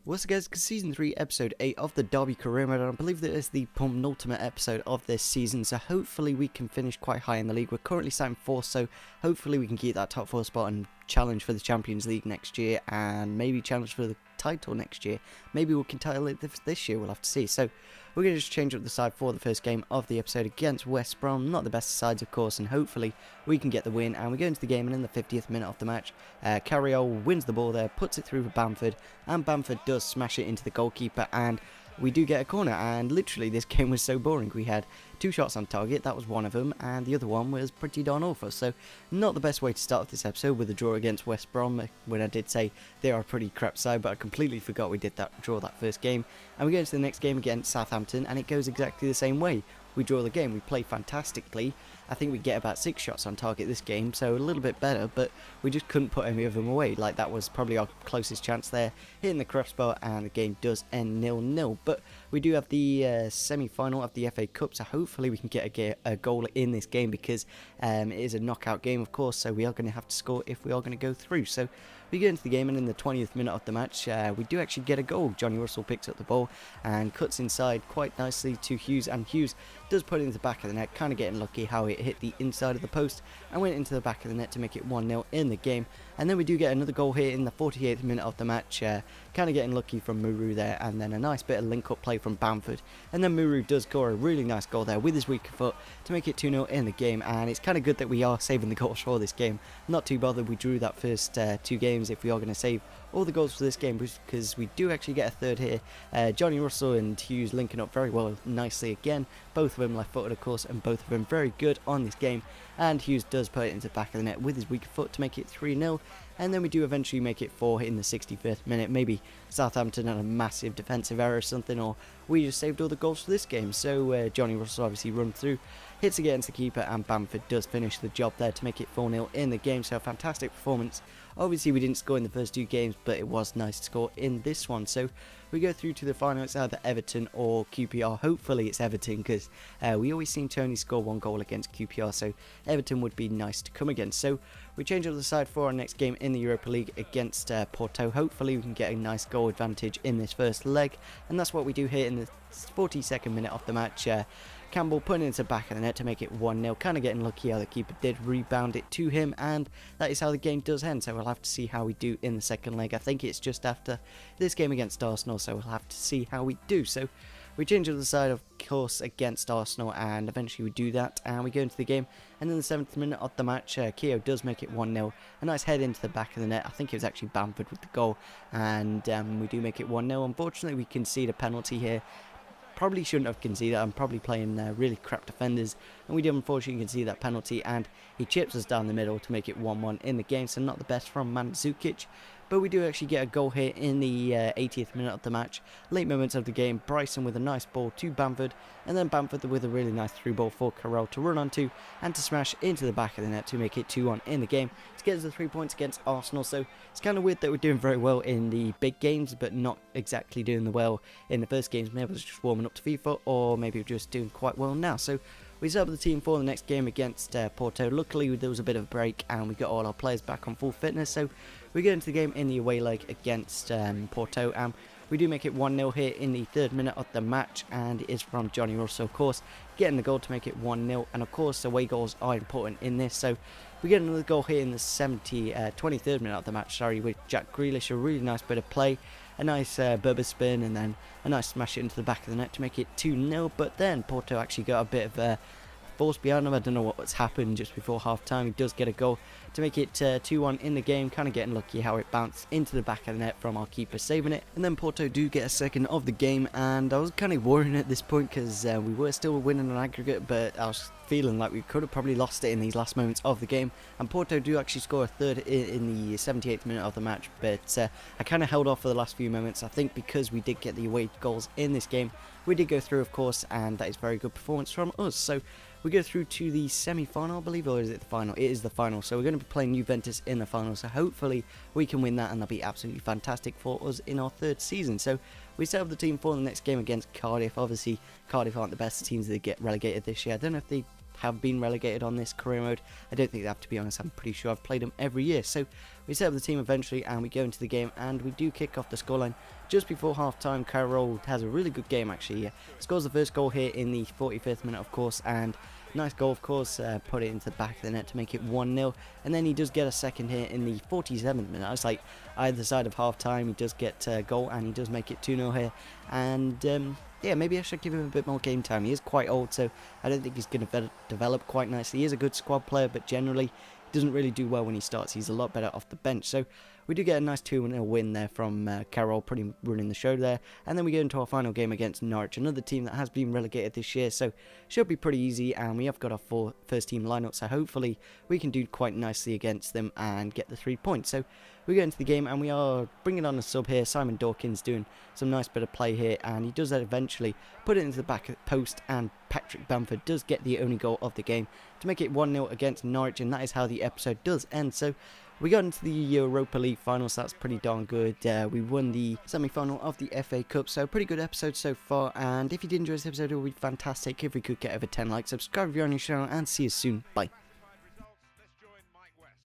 What's up guys, Season 3 Episode 8 of the Derby Career Mode, and I believe that is the penultimate episode of this season, so hopefully we can finish quite high in the league. We're currently sat in 4th, so hopefully we can keep that top 4 spot and challenge for the Champions League next year, and maybe challenge for the title next year. Maybe we can title it this year, we'll have to see. So we're going to just change up the side for the first game of the episode against West Brom. Not the best sides, of course, and hopefully we can get the win. And we go into the game, and in the 50th minute of the match, Carriol wins the ball there, puts it through for Bamford, and Bamford does smash it into the goalkeeper, and we do get a corner. And literally this game was so boring. We had 2 shots on target, that was one of them, and the other one was pretty darn awful. So not the best way to start this episode with a draw against West Brom, when I did say they are a pretty crap side, but I completely forgot we did draw that first game. And we go into the next game against Southampton, and it goes exactly the same way. We draw the game, we play fantastically. I think we get about 6 shots on target this game, so a little bit better, but we just couldn't put any of them away. Like, that was probably our closest chance there, hitting the crossbar, and the game does end 0-0. But we do have the semi-final of the FA Cup, so hopefully we can get a goal in this game, because it is a knockout game, of course, so we are going to have to score if we are going to go through. So we get into the game, and in the 20th minute of the match, we do actually get a goal. Johnny Russell picks up the ball and cuts inside quite nicely to Hughes, and Hughes does put it into the back of the net, kind of getting lucky how it hit the inside of the post and went into the back of the net to make it 1-0 in the game. And then we do get another goal here in the 48th minute of the match, kind of getting lucky from Muru there, and then a nice bit of link-up play from Bamford, and then Muru does score a really nice goal there with his weaker foot to make it 2-0 in the game. And it's kind of good that we are saving the goals for this game. Not too bothered we drew that first 2 games if we are going to save all the goals for this game, because we do actually get a third here. Johnny Russell and Hughes linking up very well, nicely again, both of them left-footed of course, and both of them very good on this game. And Hughes does put it into the back of the net with his weaker foot to make it 3-0. And then we do eventually make it 4 in the 65th minute. Maybe Southampton had a massive defensive error or something, or we just saved all the goals for this game. So Johnny Russell obviously runs through, hits against the keeper, and Bamford does finish the job there to make it 4-0 in the game. So a fantastic performance. Obviously we didn't score in the first 2 games, but it was nice to score in this one. So we go through to the final. It's either Everton or QPR. Hopefully it's Everton, because we always seem to only score 1 goal against QPR, so Everton would be nice to come against. So we change up the side for our next game in the Europa League against Porto. Hopefully we can get a nice goal advantage in this first leg, and that's what we do here in the 42nd minute of the match. Campbell putting it into the back of the net to make it 1-0, kind of getting lucky how the keeper did rebound it to him, and that is how the game does end. So we'll have to see how we do in the second leg. I think it's just after this game against Arsenal, so we'll have to see how we do. So we change up the side, of course, against Arsenal, and eventually we do that, and we go into the game. And in the 7th minute of the match, Keogh does make it 1-0. A nice head into the back of the net. I think it was actually Bamford with the goal, and we do make it 1-0. Unfortunately, we concede a penalty here. Probably shouldn't have conceded. I'm probably playing really crap defenders, and we did unfortunately concede that penalty, and he chips us down the middle to make it 1-1 in the game. So not the best from Mandzukic, but we do actually get a goal here in the 80th minute of the match. Late moments of the game, Bryson with a nice ball to Bamford, and then Bamford with a really nice through ball for Carroll to run onto and to smash into the back of the net to make it 2-1 in the game to get us the 3 points against Arsenal. So it's kind of weird that we're doing very well in the big games, but not exactly doing the well in the first games. Maybe it's just warming up to FIFA, or maybe we're just doing quite well now. So we set up the team for the next game against Porto. Luckily there was a bit of a break, and we got all our players back on full fitness, so we get into the game in the away leg against Porto, and we do make it 1-0 here in the 3rd minute of the match, and it is from Johnny Russell, of course, getting the goal to make it 1-0. And of course away goals are important in this, so we get another goal here in the 23rd minute of the match, with Jack Grealish. A really nice bit of play, a nice Berber spin, and then a nice smash into the back of the net to make it 2-0. But then Porto actually got a bit of force behind him. I don't know what's happened just before half time. He does get a goal to make it 2-1 in the game, kind of getting lucky how it bounced into the back of the net from our keeper saving it. And then Porto do get a second of the game, and I was kind of worrying at this point, because we were still winning on aggregate, but I was feeling like we could have probably lost it in these last moments of the game. And Porto do actually score a third in the 78th minute of the match, but I kind of held off for the last few moments. I think because we did get the away goals in this game, we did go through, of course, and that is very good performance from us. So we go through to the semi-final, I believe, or is it the final? It is the final. So we're going to be playing Juventus in the final, so hopefully we can win that, and that'll be absolutely fantastic for us in our 3rd season. So we set up the team for the next game against Cardiff. Obviously Cardiff aren't the best teams that get relegated this year. I don't know if they have been relegated on this career mode. I don't think they have, to be honest. I'm pretty sure I've played them every year. So we set up the team eventually and we go into the game, and we do kick off the scoreline just before half time. Carroll has a really good game actually. Scores the first goal here in the 45th minute, of course, and nice goal, of course, put it into the back of the net to make it 1-0, and then he does get a second here in the 47th minute. It's like either side of half time, he does get a goal and he does make it 2-0 here, and yeah, maybe I should give him a bit more game time. He is quite old, so I don't think he's going to develop quite nicely. He is a good squad player, but generally he doesn't really do well when he starts. He's a lot better off the bench. So we do get a nice 2-0 win there from Carroll, pretty running the show there. And then we go into our final game against Norwich, another team that has been relegated this year, so should be pretty easy. And we have got our first team lineup, so hopefully we can do quite nicely against them and get the 3 points. So we go into the game and we are bringing on a sub here. Simon Dawkins doing some nice bit of play here, and he does eventually put it into the back post, and Patrick Bamford does get the only goal of the game to make it 1-0 against Norwich, and that is how the episode does end. So we got into the Europa League finals, so that's pretty darn good. We won the semi-final of the FA Cup, so pretty good episode so far. And if you did enjoy this episode, it would be fantastic if we could get over 10 likes. Subscribe if you're on your channel, and see you soon. Bye.